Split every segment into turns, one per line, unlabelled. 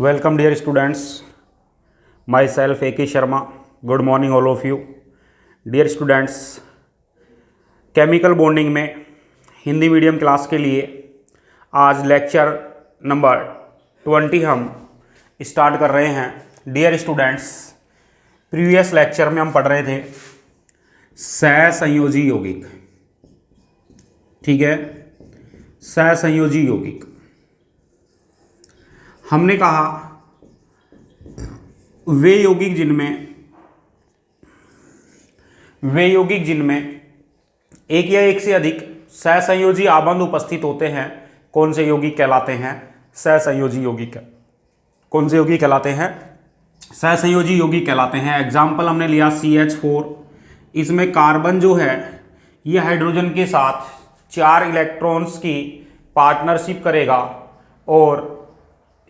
Welcome dear students, myself A.K. Sharma. Good morning all of you. Dear students, chemical bonding में Hindi medium class के लिए आज lecture number 20 हम start कर रहे हैं। डियर स्टूडेंट्स, प्रीवियस लेक्चर में हम पढ़ रहे थे सहसंयोजी यौगिक। ठीक है, सहसंयोजी यौगिक। हमने कहा वे यौगिक जिनमें एक या एक से अधिक सहसंयोजी आबंध उपस्थित होते हैं कौन से यौगिक कहलाते हैं? सहसंयोजी यौगिक। कौन से यौगिक कहलाते हैं? सहसंयोजी यौगिक कहलाते हैं। एग्जाम्पल हमने लिया CH4। इसमें कार्बन जो है यह हाइड्रोजन के साथ 4 इलेक्ट्रॉन्स की पार्टनरशिप करेगा और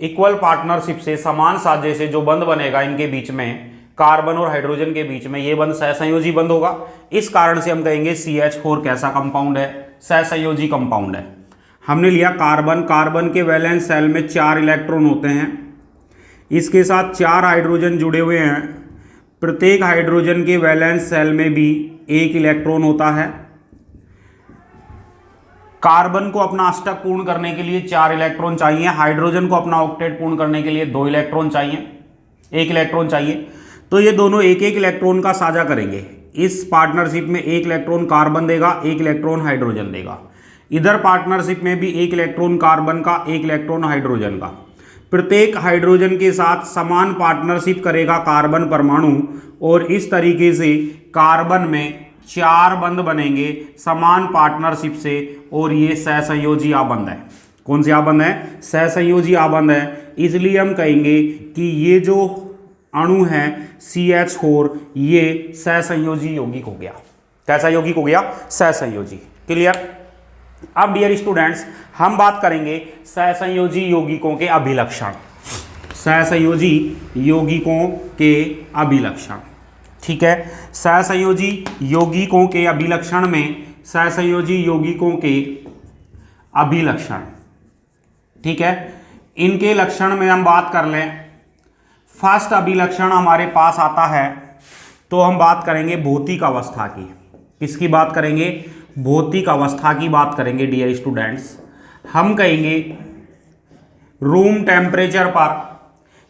इक्वल पार्टनरशिप से समान साझे से जो बंध बनेगा इनके बीच में, कार्बन और हाइड्रोजन के बीच में, ये बंध सहसंयोजी बंध होगा। इस कारण से हम कहेंगे CH4 कैसा कंपाउंड है? सहसंयोजी कंपाउंड है। हमने लिया कार्बन के वैलेंस शेल में 4 इलेक्ट्रॉन होते हैं। इसके साथ 4 हाइड्रोजन जुड़े हुए हैं। प्रत्येक हाइड्रोजन के वैलेंस शेल में भी 1 इलेक्ट्रॉन होता है। कार्बन को अपना अष्टक पूर्ण करने के लिए 4 इलेक्ट्रॉन चाहिए। हाइड्रोजन को अपना ऑक्टेट पूर्ण करने के लिए 2 इलेक्ट्रॉन चाहिए, 1 इलेक्ट्रॉन चाहिए। तो ये दोनों 1-1 इलेक्ट्रॉन का साझा करेंगे। इस पार्टनरशिप में 1 इलेक्ट्रॉन कार्बन देगा, 1 इलेक्ट्रॉन हाइड्रोजन देगा। इधर पार्टनरशिप में भी 1 इलेक्ट्रॉन कार्बन का, 1 इलेक्ट्रॉन हाइड्रोजन का। प्रत्येक हाइड्रोजन के साथ समान पार्टनरशिप करेगा कार्बन परमाणु और इस तरीके से कार्बन में 4 बंध बनेंगे समान पार्टनरशिप से और ये सहसंयोजी आबंध है। कौन सी आबंध है? सहसंयोजी आबंध है। इसलिए हम कहेंगे कि ये जो अणु है CH4 ये सहसंयोजी यौगिक हो गया। कैसा यौगिक हो गया? सहसंयोजी। क्लियर? अब डियर स्टूडेंट्स, हम बात करेंगे सहसंयोजी यौगिकों के अभिलक्षण। सहसंयोजी यौगिकों के अभिलक्षण। ठीक है, सहसंयोजी यौगिकों के अभिलक्षण में सहसंयोजी यौगिकों के अभिलक्षण। ठीक है, इनके लक्षण में हम बात कर लें। फर्स्ट अभिलक्षण हमारे पास आता है तो हम बात करेंगे भौतिक अवस्था की। किसकी बात करेंगे? भौतिक अवस्था की बात करेंगे। डियर स्टूडेंट्स, हम कहेंगे रूम टेम्परेचर पर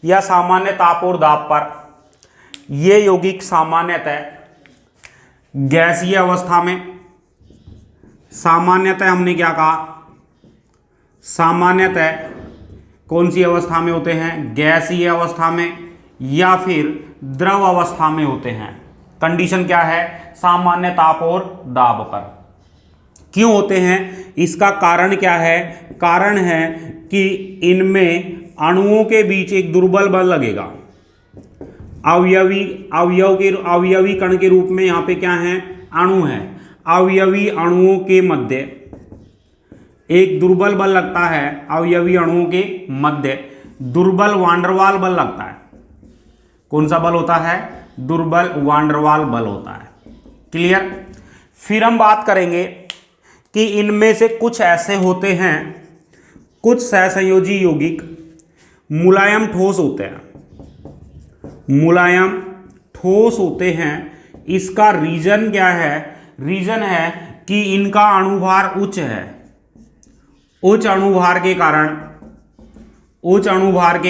या सामान्य ताप और दाब पर ये यौगिक सामान्यतः गैसीय अवस्था में, सामान्यतः हमने क्या कहा? सामान्यतः कौन सी अवस्था में होते हैं? गैसीय अवस्था में या फिर द्रव अवस्था में होते हैं। कंडीशन क्या है? सामान्य ताप और दाब पर। क्यों होते हैं? इसका कारण क्या है? कारण है कि इनमें अणुओं के बीच एक दुर्बल बल लगेगा। अवयवी कण के रूप में यहाँ पे क्या है? अणु है। अवयवी अणुओं के मध्य एक दुर्बल बल लगता है। अवयवी अणुओं के मध्य दुर्बल वांडरवाल बल लगता है। कौन सा बल होता है? दुर्बल वांडरवाल बल होता है। क्लियर? फिर हम बात करेंगे कि इनमें से कुछ ऐसे होते हैं, कुछ सहसंयोजी यौगिक मुलायम ठोस होते हैं। मुलायम ठोस होते हैं। इसका रीजन क्या है? रीजन है कि इनका अणुभार उच्च है। उच्च अणुभार के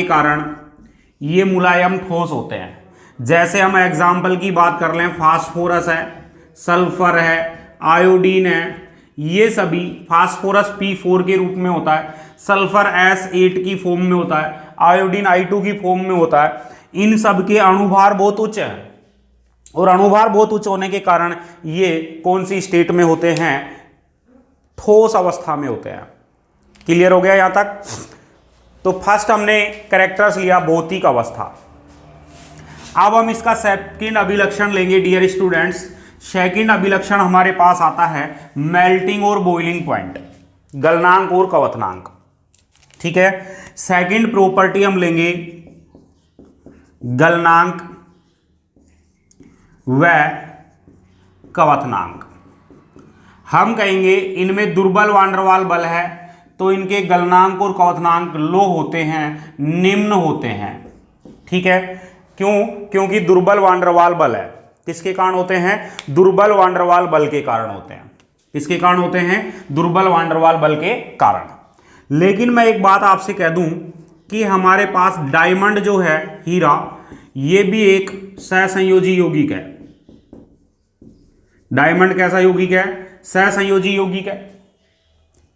कारण ये मुलायम ठोस होते हैं। जैसे हम एग्जाम्पल की बात कर लें, फास्फोरस है, सल्फर है, आयोडीन है। ये सभी फास्फोरस P4 के रूप में होता है, सल्फर S8 की फॉर्म में होता है, आयोडीन I2 की फॉर्म में होता है। इन सब के अणुभार बहुत उच्च है और अणुभार बहुत उच्च होने के कारण ये कौन सी स्टेट में होते हैं? ठोस अवस्था में होते हैं। क्लियर हो गया यहां तक? तो फर्स्ट हमने कैरेक्टर्स लिया भौतिक अवस्था। अब हम इसका सेकंड अभिलक्षण लेंगे। डियर स्टूडेंट्स, सेकंड अभिलक्षण हमारे पास आता है मेल्टिंग और बॉइलिंग पॉइंट, गलनांक और क्वथनांक। ठीक है, सेकंड प्रॉपर्टी हम लेंगे गलनांक व क्वथनांक। हम कहेंगे इनमें दुर्बल वांडरवाल बल है तो इनके गलनांक और क्वथनांक लो होते हैं, निम्न होते हैं। ठीक है, क्यों? क्योंकि दुर्बल वान डेर वाल बल है। किसके कारण होते हैं? दुर्बल वान डेर वाल बल के कारण होते हैं। किसके कारण होते हैं? दुर्बल वान डेर वाल बल के कारण। लेकिन मैं एक बात आपसे कह दूं कि हमारे पास डायमंड जो है, हीरा, ये भी एक सहसंयोजी यौगिक है। डायमंड कैसा यौगिक है? सहसंयोजी यौगिक है।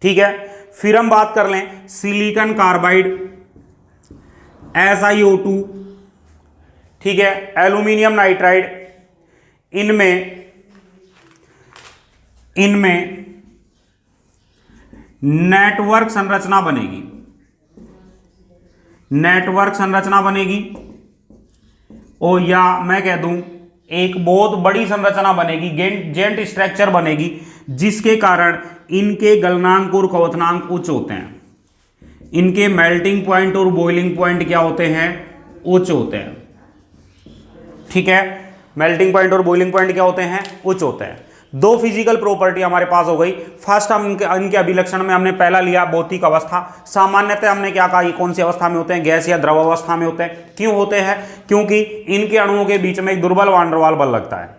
ठीक है, फिर हम बात कर लें सिलिकॉन कार्बाइड, SiO2, ठीक है, एल्यूमिनियम नाइट्राइड, इनमें नेटवर्क संरचना बनेगी। नेटवर्क संरचना बनेगी, और या मैं कह दूं एक बहुत बड़ी संरचना बनेगी, जेंट स्ट्रक्चर बनेगी, जिसके कारण इनके गलनांक और क्वथनांक उच्च होते हैं। इनके मेल्टिंग पॉइंट और बॉइलिंग पॉइंट क्या होते हैं? उच्च होते हैं। ठीक है, मेल्टिंग पॉइंट और बॉइलिंग पॉइंट क्या होते हैं? उच्च होते हैं। दो फिजिकल प्रॉपर्टी हमारे पास हो गई। फर्स्ट हम इनके अभिलक्षण में हमने पहला लिया भौतिक अवस्था। सामान्यतः हमने क्या कहा, ये कौन सी अवस्था में होते हैं? गैस या द्रव अवस्था में होते हैं। क्यों होते हैं? क्योंकि इनके अणुओं के बीच में एक दुर्बल वान डेर वाल बल लगता है।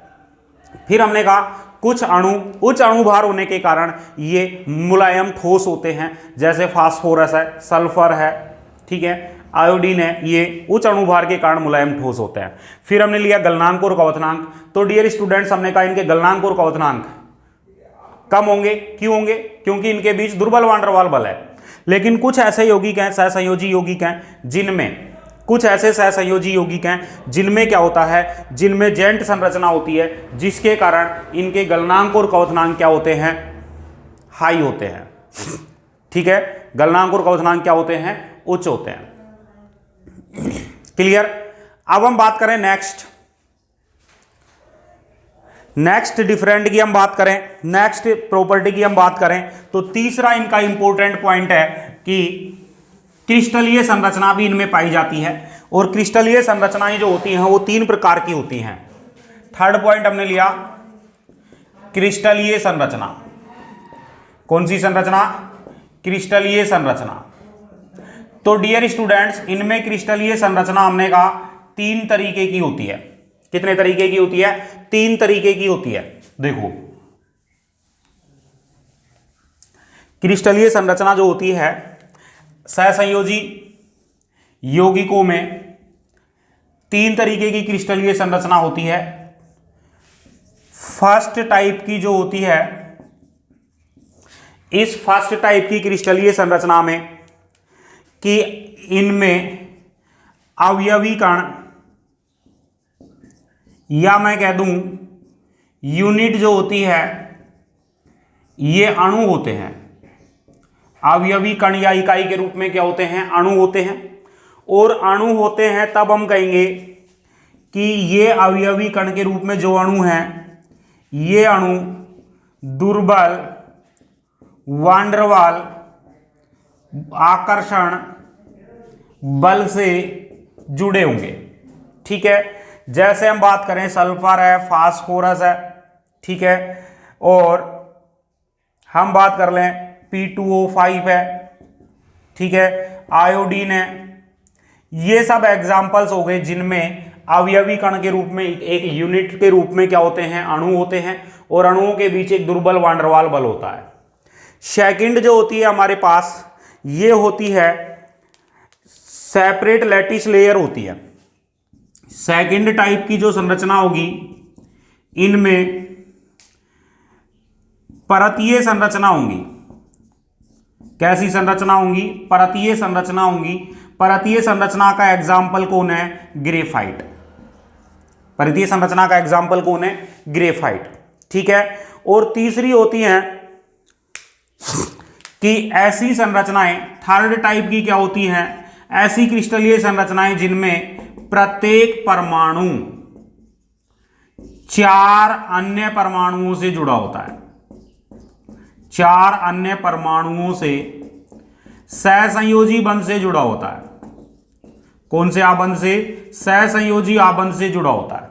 फिर हमने कहा कुछ अणु उच्च अणुभार होने के कारण ये मुलायम ठोस होते हैं, जैसे फास्फोरस है, सल्फर है, ठीक है, आयोडीन है, ये उच्च अणुभार के कारण मुलायम ठोस होते हैं। फिर हमने लिया गलनांक और क्वथनांक। तो डियर स्टूडेंट्स, हमने कहा इनके गलनांक और क्वथनांक कम होंगे। क्यों होंगे? क्योंकि इनके बीच दुर्बल वान डेर वाल बल है। लेकिन कुछ ऐसे यौगिक हैं, सहसंयोजी यौगिक हैं, जिनमें क्या होता है, जिनमें जेंट संरचना होती है, जिसके कारण इनके गलनांक और क्वथनांक क्या होते हैं? हाई होते हैं। ठीक है, गलनांक और क्वथनांक क्या होते हैं? उच्च होते हैं। क्लियर? अब हम बात करें नेक्स्ट डिफरेंट की हम बात करें, नेक्स्ट प्रॉपर्टी की हम बात करें, तो तीसरा इनका इंपॉर्टेंट पॉइंट है कि क्रिस्टलीय संरचना भी इनमें पाई जाती है। और क्रिस्टलीय संरचनाएं जो होती हैं वो 3 प्रकार की होती हैं। थर्ड पॉइंट हमने लिया क्रिस्टलीय संरचना। कौन सी संरचना? क्रिस्टलीय संरचना। तो डियर स्टूडेंट्स, इनमें क्रिस्टलीय संरचना हमने कहा 3 तरीके की होती है। कितने तरीके की होती है? 3 तरीके की होती है। देखो, क्रिस्टलीय संरचना जो होती है, सहसंयोजी यौगिकों में 3 तरीके की क्रिस्टलीय संरचना होती है। फर्स्ट टाइप की जो होती है, इस फर्स्ट टाइप की क्रिस्टलीय संरचना में कि इनमें अवयवी कण, या मैं कह दूं यूनिट जो होती है, ये अणु होते हैं। अवयवी कण या इकाई के रूप में क्या होते हैं? अणु होते हैं। और अणु होते हैं तब हम कहेंगे कि ये अवयवी कण के रूप में जो अणु हैं, ये अणु दुर्बल वान डेर वाल आकर्षण बल से जुड़े होंगे। ठीक है, जैसे हम बात करें सल्फर है, फास्फोरस है, ठीक है, और हम बात कर लें P2O5 है, ठीक है, आयोडीन है। ये सब एग्जाम्पल्स हो गए जिनमें अवयवी कण के रूप में, एक यूनिट के रूप में क्या होते हैं? अणु होते हैं, और अणुओं के बीच एक दुर्बल वान डेर वाल बल होता है। सेकंड जो होती है हमारे पास, ये होती है सेपरेट लैटिस लेयर होती है। सेकंड टाइप की जो संरचना होगी, इनमें परतीय संरचना होंगी। कैसी संरचना होंगी? परतीय संरचना होंगी। परतीय संरचना का एग्जाम्पल कौन है? ग्रेफाइट। परतीय संरचना का एग्जाम्पल कौन है? ग्रेफाइट। ठीक है, और तीसरी होती है कि ऐसी संरचनाएं, थर्ड टाइप की क्या होती हैं? ऐसी क्रिस्टलीय संरचनाएं जिनमें प्रत्येक परमाणु 4 अन्य परमाणुओं से जुड़ा होता है। 4 अन्य परमाणुओं से सहसंयोजी बंध से जुड़ा होता है। कौन से आबंध से? सहसंयोजी आबंध से जुड़ा होता है।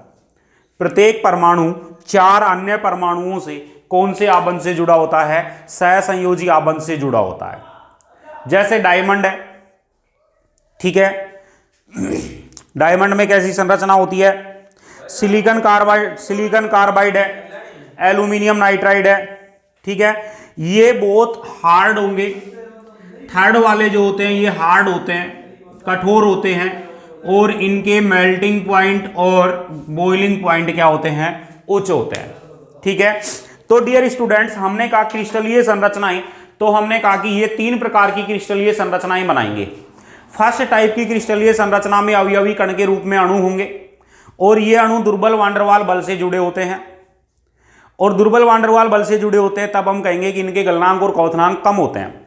प्रत्येक परमाणु 4 अन्य परमाणुओं से कौन से आबंध से जुड़ा होता है? सहसंयोजी आबंध से जुड़ा होता है। जैसे डायमंड है, ठीक है, डायमंड में कैसी संरचना होती है, सिलिकॉन कार्बाइड है, एल्यूमिनियम नाइट्राइड है, ठीक है, ये बहुत हार्ड होंगे। थर्ड वाले जो होते हैं ये हार्ड होते हैं, कठोर होते हैं, और इनके मेल्टिंग पॉइंट और बॉइलिंग पॉइंट क्या होते हैं, उच्च होते हैं, ठीक है। तो डियर स्टूडेंट्स, हमने कहा क्रिस्टलीय संरचनाएं, तो हमने कहा कि ये 3 प्रकार की क्रिस्टलीय संरचनाएं बनाएंगे। फर्स्ट टाइप की क्रिस्टलीय संरचना में अवयवी कण के रूप में अणु होंगे, और ये अणु दुर्बल वान डेर वाल बल से जुड़े होते हैं, और दुर्बल वान डेर वाल बल से जुड़े होते हैं तब हम कहेंगे कि इनके गलनांक और क्वथनांक कम होते हैं।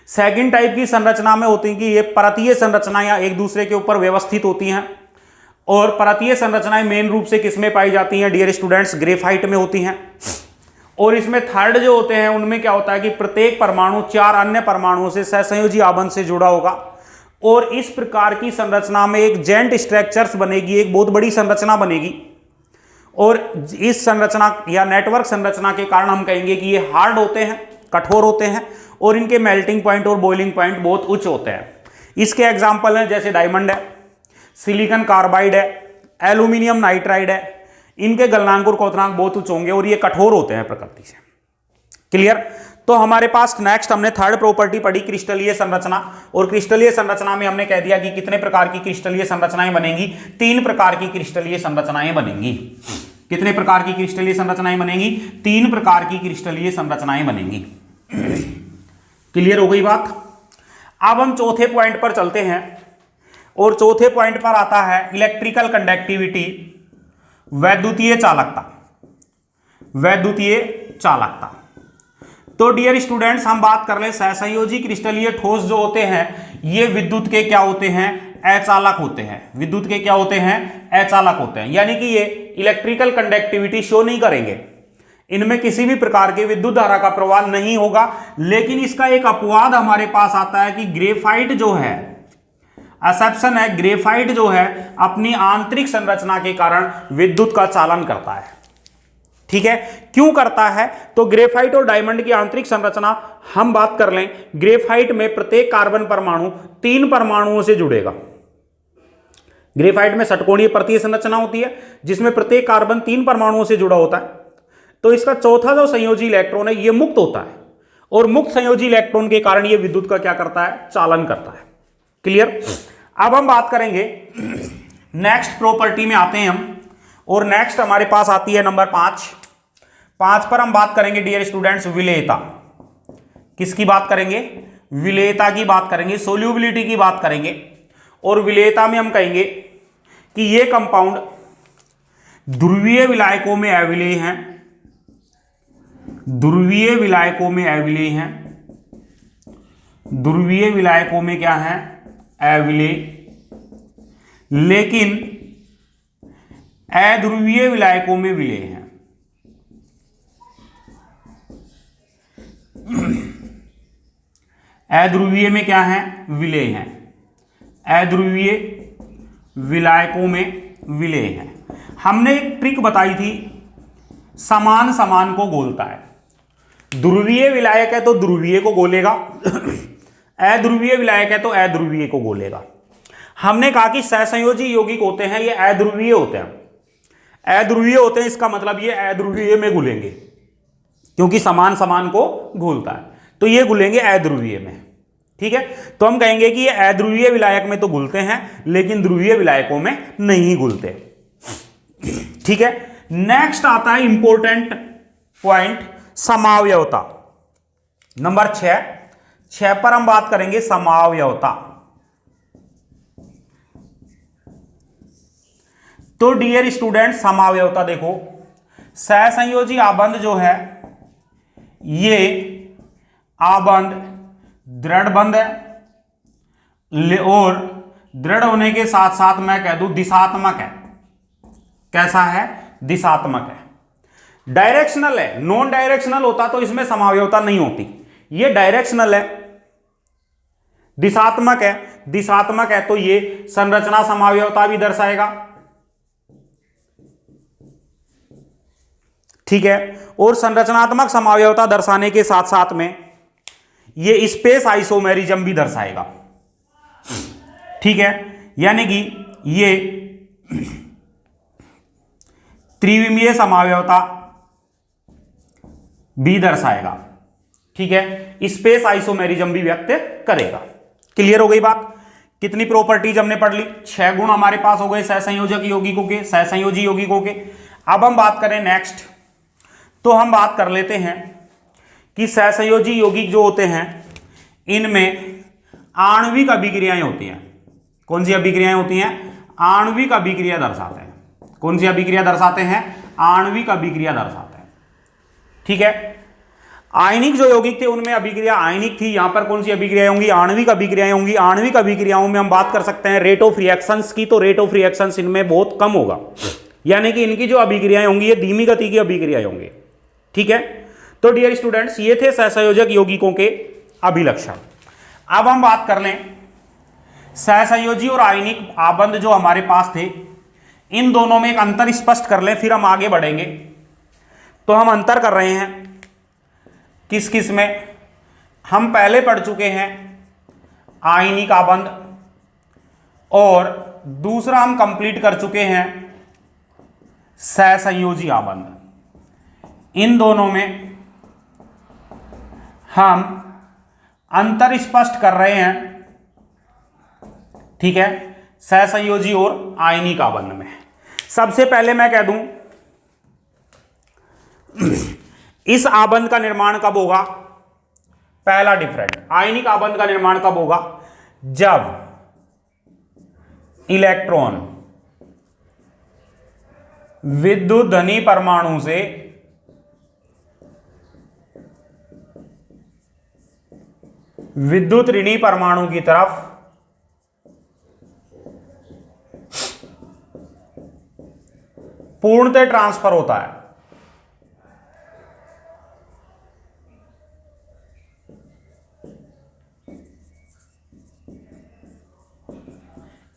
सेकंड टाइप की संरचना में होती है कि ये परतीय संरचनाएं एक दूसरे के ऊपर व्यवस्थित होती हैं, और परतीय संरचनाएं मेन रूप से किसमें पाई जाती हैं डियर स्टूडेंट्स, ग्रेफाइट में होती हैं। और इसमें थर्ड जो होते हैं उनमें क्या होता है कि प्रत्येक परमाणु 4 अन्य परमाणुओं से सहसंयोजी आबंध से जुड़ा होगा, और इस प्रकार की संरचना में एक जेंट स्ट्रक्चर्स बनेगी, एक बहुत बड़ी संरचना बनेगी, और इस संरचना या नेटवर्क संरचना के कारण हम कहेंगे कि ये हार्ड होते हैं, कठोर होते हैं, और इनके मेल्टिंग पॉइंट और बॉइलिंग पॉइंट बहुत उच्च होते हैं। इसके एग्जाम्पल हैं जैसे डायमंड है, सिलिकॉन कार्बाइड है, एल्यूमिनियम नाइट्राइड है, इनके गलनांक और क्वथनांक बहुत उच्च होंगे और ये कठोर होते हैं प्रकृति से। क्लियर। तो हमारे पास नेक्स्ट हमने थर्ड प्रॉपर्टी पढ़ी क्रिस्टलीय संरचना, और क्रिस्टलीय संरचना में हमने कह दिया कि कितने प्रकार की क्रिस्टलीय संरचनाएं बनेंगी, 3 प्रकार की क्रिस्टलीय संरचनाएं बनेंगी। कितने प्रकार की क्रिस्टलीय संरचनाएं बनेंगी, 3 प्रकार की क्रिस्टलीय संरचनाएं बनेंगी। क्लियर हो गई बात। अब हम चौथे पॉइंट पर चलते हैं, और चौथे पॉइंट पर आता है इलेक्ट्रिकल कंडक्टिविटी, वैद्युतीय चालकता। वैद्युतीय चालकता। तो डियर स्टूडेंट्स, हम बात कर ले सहसंयोजी क्रिस्टलीय ठोस जो होते हैं ये विद्युत के क्या होते हैं, अचालक होते हैं। विद्युत के क्या होते हैं, अचालक होते हैं, यानी कि ये इलेक्ट्रिकल कंडक्टिविटी शो नहीं करेंगे, इनमें किसी भी प्रकार की विद्युत धारा का प्रवाह नहीं होगा। लेकिन इसका एक अपवाद हमारे पास आता है कि ग्रेफाइट जो है, एक्सेप्शन है, ग्रेफाइट जो है अपनी आंतरिक संरचना के कारण विद्युत का चालन करता है। ठीक है, क्यों करता है, तो ग्रेफाइट और डायमंड की आंतरिक संरचना हम बात कर लें, ग्रेफाइट में प्रत्येक कार्बन परमाणु 3 परमाणुओं से जुड़ेगा। ग्रेफाइट में षटकोणीय परतीय संरचना होती है जिसमें प्रत्येक कार्बन 3 परमाणुओं से जुड़ा होता है। तो इसका चौथा जो संयोजी इलेक्ट्रॉन है ये मुक्त होता है, और मुक्त संयोजी इलेक्ट्रॉन के कारण ये विद्युत का क्या करता है, चालन करता है। क्लियर। अब हम बात करेंगे नेक्स्ट प्रॉपर्टी में आते हैं हम, और नेक्स्ट हमारे पास आती है नंबर 5 पर हम बात करेंगे डियर स्टूडेंट्स विलेयता। किसकी बात करेंगे, विलेयता की बात करेंगे, सोल्यूबिलिटी की बात करेंगे। और विलेयता में हम कहेंगे कि ये कंपाउंड ध्रुवीय विलायकों में अविलेय हैं, ध्रुवीय विलायकों में अविलेय हैं, ध्रुवीय विलायकों में क्या है, अविलेय, लेकिन अध्रुवीय विलायकों में विलेय हैं। अध्रुवीय में क्या है, विलेय हैं, अध्रुवीय विलायकों में विलेय हैं। हमने एक ट्रिक बताई थी, समान समान को गोलता है। ध्रुवीय विलायक है तो ध्रुवीय को गोलेगा, अध्रुवीय विलायक है तो अध्रुवीय को गोलेगा। हमने कहा कि सहसंयोजी यौगिक होते हैं ये अध्रुवीय होते हैं, अध्रुवीय होते हैं, इसका मतलब ये अध्रुवीय में घुलेंगे, क्योंकि समान समान को घुलता है, तो ये घुलेंगे अध्रुवीय में। ठीक है, तो हम कहेंगे कि ये अध्रुवीय विलायक में तो घुलते हैं लेकिन ध्रुवीय विलायकों में नहीं घुलते। ठीक है, नेक्स्ट आता है इंपॉर्टेंट पॉइंट, समावयवता। नंबर 6 पर हम बात करेंगे समावयवता। तो डियर स्टूडेंट, समावयवता देखो, सहसंयोजी आबंध जो है ये आबंध दृढ़ बंध है, और दृढ़ होने के साथ साथ मैं कह दूं दिशात्मक है। कैसा है, दिशात्मक है। डायरेक्शनल है, नॉन डायरेक्शनल होता तो इसमें समावयवता नहीं होती, ये डायरेक्शनल है, दिशात्मक है। दिशात्मक है तो ये संरचना समावयवता भी दर्शाएगा। ठीक है, और संरचनात्मक समावयवता दर्शाने के साथ साथ में ये स्पेस आइसोमेरिज्म भी दर्शाएगा। ठीक है, यानी कि ये त्रिविमीय समावयवता भी दर्शाएगा। ठीक है, स्पेस आइसोमेरिज्म भी व्यक्त करेगा। क्लियर हो गई बात? कितनी प्रॉपर्टीज हमने पढ़ ली? 6 गुण हमारे पास हो गए सहसंयोजक यौगिकों के, सहसंयोजी यौगिकों के। अब हम बात करें नेक्स्ट, तो हम बात कर लेते हैं कि सहसंयोजी यौगिक जो होते हैं इनमें आणविक अभिक्रियाएं होती हैं। कौन सी अभिक्रियाएं होती हैं? आणविक अभिक्रिया दर्शाते हैं। कौन सी अभिक्रिया दर्शाते हैं? आणविक अभिक्रिया दर्शाते हैं। ठीक है, आयनिक जो यौगिक थे उनमें अभिक्रिया आयनिक थी, यहां पर कौन सी अभिक्रियाएं होंगी? आणविक अभिक्रियाएं होंगी। आणविक अभिक्रियाओं में हम बात कर सकते हैं रेट ऑफ रिएक्शंस की, तो रेट ऑफ रिएक्शंस इनमें बहुत कम होगा, यानी कि इनकी जो अभिक्रियाएं होंगी ये धीमी गति की अभिक्रियाएं होंगी। ठीक है, तो डियर स्टूडेंट्स ये थे सहसंयोजक यौगिकों के अभिलक्षण। अब हम बात कर लें सहसंयोजी और आयनिक आबंध जो हमारे पास थे, इन दोनों में एक अंतर स्पष्ट कर लें, फिर हम आगे बढ़ेंगे। तो हम अंतर कर रहे हैं किस किस में? हम पहले पढ़ चुके हैं आयनिक आबंध, और दूसरा हम कंप्लीट कर चुके हैं सहसंयोजी आबंध। इन दोनों में हम अंतर स्पष्ट कर रहे हैं। ठीक है, सहसंयोजी और आयनिक आबंध में सबसे पहले मैं कह दूं इस आबंध का निर्माण कब होगा? पहला डिफरेंट, आयनिक आबंध का निर्माण कब होगा? जब इलेक्ट्रॉन विद्युत धनी परमाणु से विद्युत ऋणी परमाणु की तरफ पूर्णतः ट्रांसफर होता है।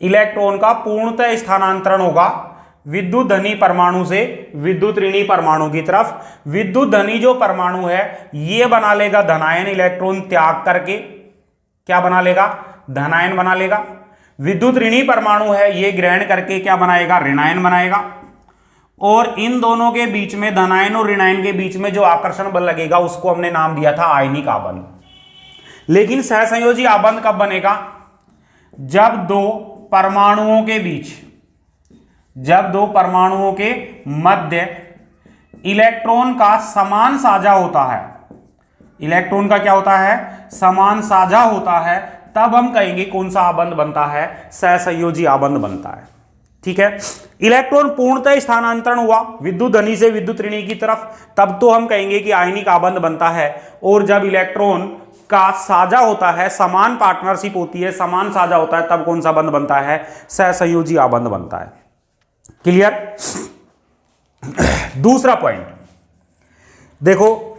इलेक्ट्रॉन का पूर्णतः स्थानांतरण होगा विद्युत धनी परमाणु से विद्युत ऋणी परमाणु की तरफ। विद्युत धनी जो परमाणु है यह बना लेगा धनायन इलेक्ट्रॉन त्याग करके, क्या बना लेगा? धनायन बना लेगा। विद्युत ऋणी परमाणु है ये ग्रहण करके क्या बनाएगा? ऋणायन बनाएगा। और इन दोनों के बीच में, धनायन और ऋणायन के बीच में जो आकर्षण बल लगेगा उसको हमने नाम दिया था आयनिक आबंध। लेकिन सहसंयोजी आबंध कब बनेगा? जब दो परमाणुओं के बीच, जब दो परमाणुओं के मध्य इलेक्ट्रॉन का समान साझा होता है। इलेक्ट्रॉन का क्या होता है? समान साझा होता है, तब हम कहेंगे कौन सा आबंध बनता है? सहसंयोजी आबंध बनता है। ठीक है, इलेक्ट्रॉन पूर्णतः स्थानांतरण हुआ विद्युत धनी से विद्युत ऋणी की तरफ, तब तो हम कहेंगे कि आयनिक आबंध बनता है। और जब इलेक्ट्रॉन का साझा होता है, समान पार्टनरशिप होती है, समान साझा होता है, तब कौन सा बंध बनता है? सहसंयोजी आबंध बनता है। क्लियर? दूसरा पॉइंट देखो,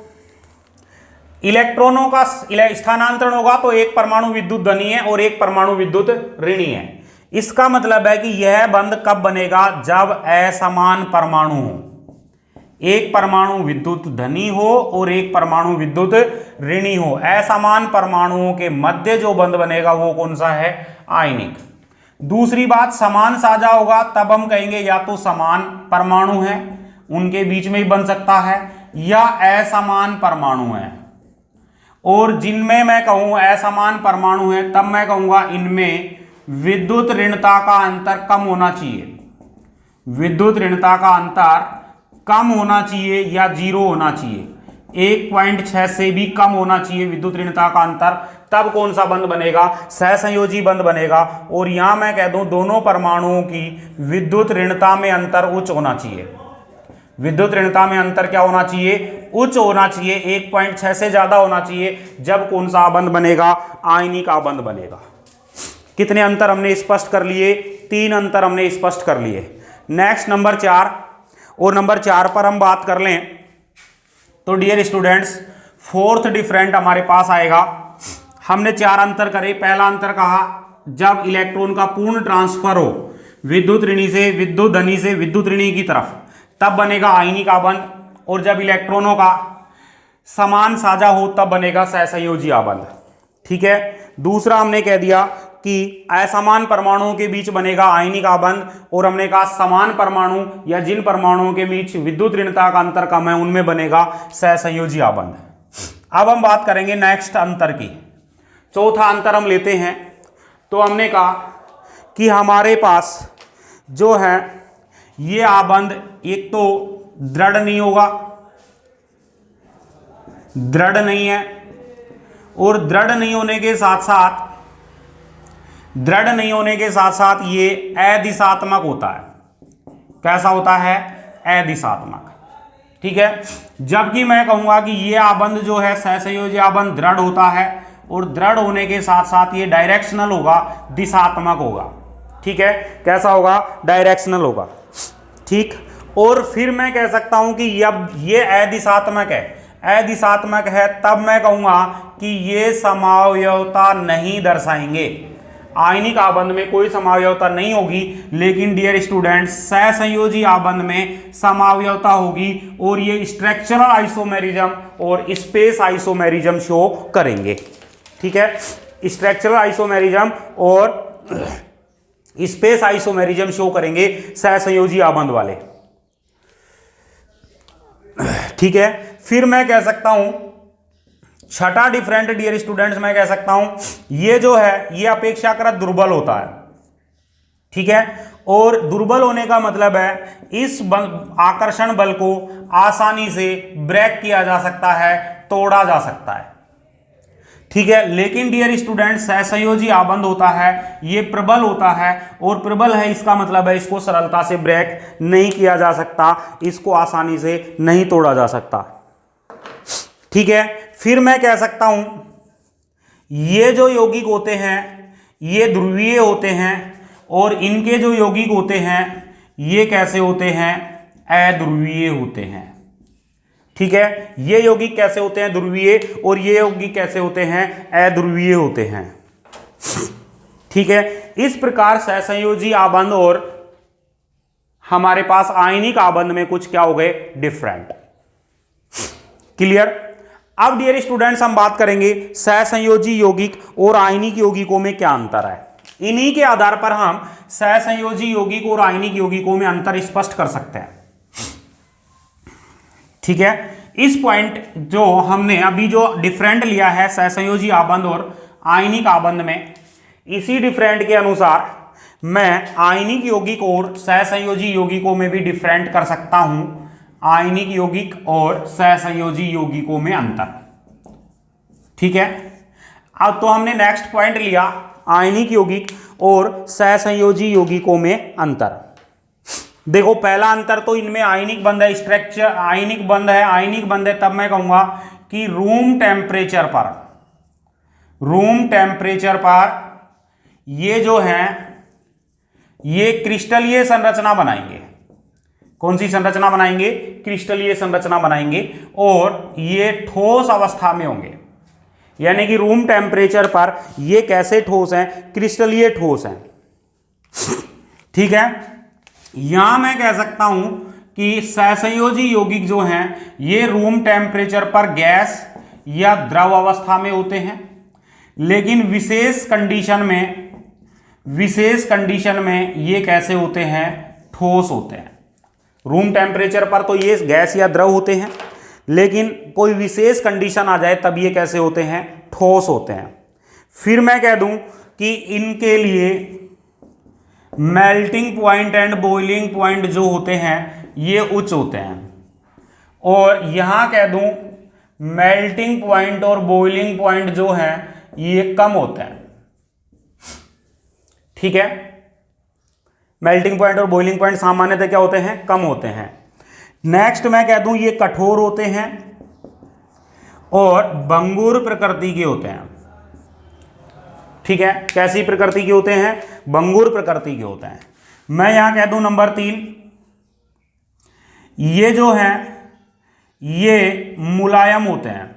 इलेक्ट्रॉनों का स्थानांतरण होगा तो एक परमाणु विद्युत धनी है और एक परमाणु विद्युत ऋणी है। इसका मतलब है कि यह बंध कब बनेगा? जब असमान परमाणु हो, एक परमाणु विद्युत धनी हो और एक परमाणु विद्युत ऋणी हो। असमान परमाणुओं के मध्य जो बंध बनेगा वो कौन सा है? आयनिक। दूसरी बात, समान साझा होगा तब हम कहेंगे या तो समान परमाणु है, उनके बीच में ही बन सकता है, या असमान परमाणु है। और जिनमें मैं कहूं असमान परमाणु है तब मैं कहूंगा इनमें विद्युत ऋणता का अंतर कम होना चाहिए। विद्युत ऋणता का अंतर कम होना चाहिए या 0 होना चाहिए, 1.6 से भी कम होना चाहिए विद्युत ऋणता का अंतर, तब कौन सा बंध बनेगा? सहसंयोजी बंध बनेगा। और यहां मैं कह दूं दोनों परमाणुओं की विद्युत ऋणता में अंतर उच्च होना चाहिए। विद्युत ऋणता में अंतर क्या होना चाहिए? उच्च होना चाहिए, 1.6 से ज्यादा होना चाहिए। जब कौन सा आबंध बनेगा? आयनिक आबंध बनेगा। कितने अंतर हमने स्पष्ट कर लिए? 3 अंतर हमने स्पष्ट कर लिए। नेक्स्ट नंबर 4, और नंबर 4 पर हम बात कर लें तो डियर स्टूडेंट्स फोर्थ डिफरेंट हमारे पास आएगा। हमने 4 अंतर करे। पहला अंतर कहा जब इलेक्ट्रॉन का पूर्ण ट्रांसफर हो विद्युत ऋणी से विद्युत धनी से विद्युत ऋणी की तरफ, तब बनेगा आयनिक आबंध। और जब इलेक्ट्रॉनों का समान साझा हो तब बनेगा सहसंयोजी आबंध। ठीक है। दूसरा हमने कह दिया कि असमान परमाणुओं के बीच बनेगा आयनिक आबंध, और हमने कहा समान परमाणु या जिन परमाणुओं के बीच विद्युत ऋणता का अंतर कम है उनमें बनेगा सहसंयोजी आबंध। अब हम बात करेंगे नेक्स्ट अंतर की। चौथा अंतर हम लेते हैं, तो हमने कहा कि हमारे पास जो है ये आबंध एक तो दृढ़ नहीं होगा, दृढ़ नहीं है, और दृढ़ नहीं होने के साथ साथ ये अदिशात्मक होता है। कैसा होता है? अदिशात्मक। ठीक है। जबकि मैं कहूंगा कि ये आबंध जो है सहसंयोजी आबंध दृढ़ होता है, और दृढ़ होने के साथ साथ ये डायरेक्शनल होगा, दिशात्मक होगा। ठीक है। कैसा होगा? डायरेक्शनल होगा। ठीक। और फिर मैं कह सकता हूं कि अब ये अदिशात्मक है, अदिशात्मक है, तब मैं कहूंगा कि ये समावयवता नहीं दर्शाएंगे। आयनिक आबंध में कोई समावयवता नहीं होगी, लेकिन डियर स्टूडेंट्स सहसंयोजी आबंध में समावयवता होगी, और ये स्ट्रक्चरल आइसोमेरिज्म और स्पेस आइसोमेरिज्म शो करेंगे। ठीक है। स्ट्रक्चरल आइसोमेरिज्म और स्पेस आइसोमेरिज्म शो करेंगे सहसंयोजी आबंध वाले। ठीक है। फिर मैं कह सकता हूं छठा डिफरेंट डियर स्टूडेंट्स, मैं कह सकता हूं ये जो है ये अपेक्षाकृत दुर्बल होता है। ठीक है। और दुर्बल होने का मतलब है इस आकर्षण बल को आसानी से ब्रेक किया जा सकता है, तोड़ा जा सकता है। ठीक है। लेकिन डियर स्टूडेंट्स सहसंयोजी आबंध होता है ये प्रबल होता है, और प्रबल है इसका मतलब है इसको सरलता से ब्रेक नहीं किया जा सकता, इसको आसानी से नहीं तोड़ा जा सकता। ठीक है। फिर मैं कह सकता हूं ये जो यौगिक होते हैं ये ध्रुवीय होते हैं, और इनके जो यौगिक होते हैं ये कैसे होते हैं? अध्रुवीय होते हैं। ठीक है। ये यौगिक कैसे होते हैं? ध्रुवीय, और ये यौगिक कैसे होते हैं? अध्रुवीय होते हैं। ठीक है। इस प्रकार सहसंयोजी आबंध और हमारे पास आयनिक आबंध में कुछ क्या हो गए? डिफरेंट। क्लियर? अब डियर स्टूडेंट्स हम बात करेंगे सहसंयोजी यौगिक और आयनिक यौगिकों में क्या अंतर है। इन्हीं के आधार पर हम सहसंयोजी यौगिक और आयनिक यौगिकों में अंतर स्पष्ट कर सकते हैं। ठीक है। इस पॉइंट जो हमने अभी जो डिफरेंट लिया है सहसंयोजी आबंध और आयनिक आबंध में, इसी डिफरेंट के अनुसार मैं आयनिक यौगिक और सहसंयोजी यौगिकों में भी डिफरेंट कर सकता हूं। आयनिक यौगिक और सहसंयोजी यौगिकों में अंतर। ठीक है। अब तो हमने नेक्स्ट पॉइंट लिया आयनिक यौगिक और सहसंयोजी यौगिकों में अंतर। देखो पहला अंतर तो इनमें आयनिक बंध है, स्ट्रक्चर आयनिक बंध है, आयनिक बंध है, तब मैं कहूंगा कि रूम टेम्परेचर पर ये जो है ये क्रिस्टलीय संरचना बनाएंगे। कौन सी संरचना बनाएंगे? क्रिस्टलीय संरचना बनाएंगे, और ये ठोस अवस्था में होंगे। यानी कि रूम टेम्परेचर पर ये कैसे ठोस हैं? क्रिस्टलीय ठोस हैं। ठीक है। यहां मैं कह सकता हूं कि सहसंयोजी यौगिक जो हैं ये रूम टेम्परेचर पर गैस या द्रव अवस्था में होते हैं, लेकिन विशेष कंडीशन में ये कैसे होते हैं? ठोस होते हैं। रूम टेम्परेचर पर तो ये गैस या द्रव होते हैं, लेकिन कोई विशेष कंडीशन आ जाए तब ये कैसे होते हैं? ठोस होते हैं। फिर मैं कह दूं कि इनके लिए melting point and boiling point जो होते हैं ये उच्च होते हैं, और यहां कह दूं मेल्टिंग पॉइंट और बॉइलिंग पॉइंट जो हैं ये कम होते हैं। ठीक है। मेल्टिंग पॉइंट और बॉइलिंग पॉइंट सामान्यतः क्या होते हैं? कम होते हैं। नेक्स्ट मैं कह दूं ये कठोर होते हैं और भंगुर प्रकृति के होते हैं। ठीक है। कैसी प्रकृति के होते हैं? भंगुर प्रकृति के होते हैं। मैं यहां कह दूं नंबर 3 ये जो हैं ये मुलायम होते हैं।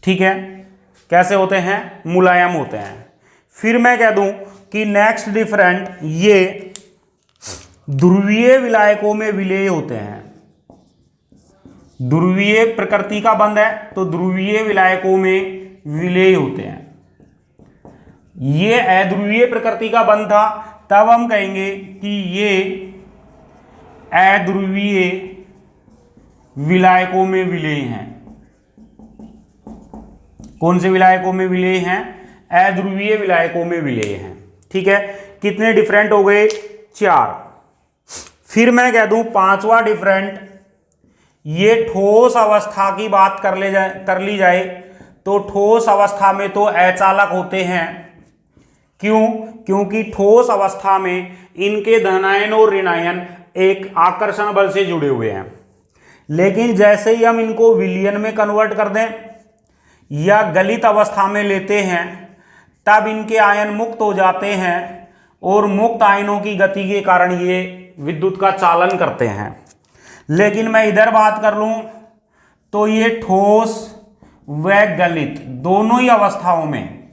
ठीक है। कैसे होते हैं? मुलायम होते हैं। फिर मैं कह दूं कि नेक्स्ट डिफरेंट ये ध्रुवीय विलायकों में विलेय होते हैं। ध्रुवीय प्रकृति का बंध है तो ध्रुवीय विलायकों में विलेय होते हैं। ये अध्रुवीय प्रकृति का बंध था, तब हम कहेंगे कि ये अध्रुवीय विलायकों में विलेय हैं। कौन से विलायकों में विलेय हैं? अध्रुवीय विलायकों में विलेय हैं। ठीक है, कितने डिफरेंट हो गए? 4। फिर मैं कह दूं 5वां डिफरेंट, ये ठोस अवस्था की बात कर ली जाए तो ठोस अवस्था में तो अचालक होते हैं। क्यों? क्योंकि ठोस अवस्था में इनके धनायन और ऋणायन एक आकर्षण बल से जुड़े हुए हैं, लेकिन जैसे ही हम इनको विलयन में कन्वर्ट कर दें या गलित अवस्था में लेते हैं, तब इनके आयन मुक्त हो जाते हैं और मुक्त आयनों की गति के कारण ये विद्युत का चालन करते हैं। लेकिन मैं इधर बात कर लूं तो ये ठोस व गलित दोनों ही अवस्थाओं में,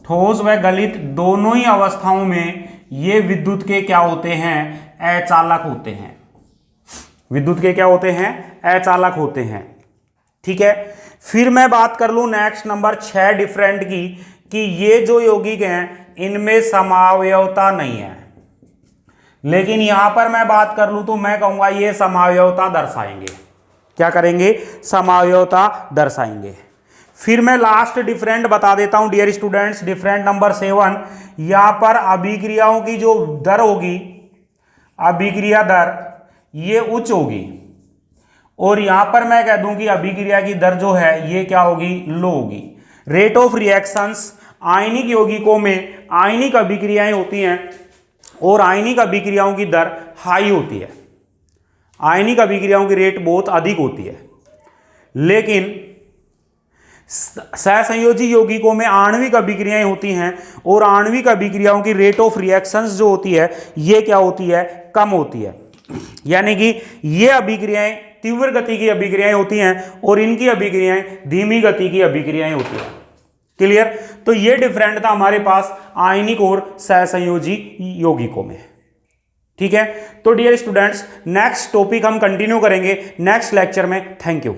ठोस व गलित दोनों ही अवस्थाओं में ये विद्युत के क्या होते हैं? अचालक होते हैं। विद्युत के क्या होते हैं? अचालक होते हैं। ठीक है, फिर मैं बात कर लूं नेक्स्ट नंबर 6 डिफरेंट की, कि ये जो यौगिक हैं इनमें समावयवता नहीं है, लेकिन यहां पर मैं बात कर लूं तो मैं कहूंगा ये समावयवता दर्शाएंगे। क्या करेंगे? समावयवता दर्शाएंगे। फिर मैं लास्ट डिफरेंट बता देता हूं डियर स्टूडेंट्स, डिफरेंट नंबर 7। यहां पर अभिक्रियाओं की जो दर होगी, अभिक्रिया दर, ये उच्च होगी, और यहां पर मैं कह दूं कि अभिक्रिया की दर जो है ये क्या होगी? लो होगी। रेट ऑफ रिएक्शंस, आयनिक यौगिकों में आयनिक अभिक्रियाएं होती हैं और आयनिक अभिक्रियाओं की दर हाई होती है। आयनिक अभिक्रियाओं की रेट बहुत अधिक होती है, लेकिन सहसंयोजी यौगिकों में आणविक अभिक्रियाएं होती हैं और आणविक अभिक्रियाओं की रेट ऑफ रिएक्शंस जो होती है ये क्या होती है? कम होती है। यानी कि ये अभिक्रियाएं तीव्र गति की अभिक्रियाएं होती हैं और इनकी अभिक्रियाएं धीमी गति की अभिक्रियाएं होती हैं। क्लियर? तो ये डिफरेंट था हमारे पास आयनिक और सहसंयोजी यौगिकों में। ठीक है, तो डियर स्टूडेंट्स नेक्स्ट टॉपिक हम कंटिन्यू करेंगे नेक्स्ट लेक्चर में। Thank you.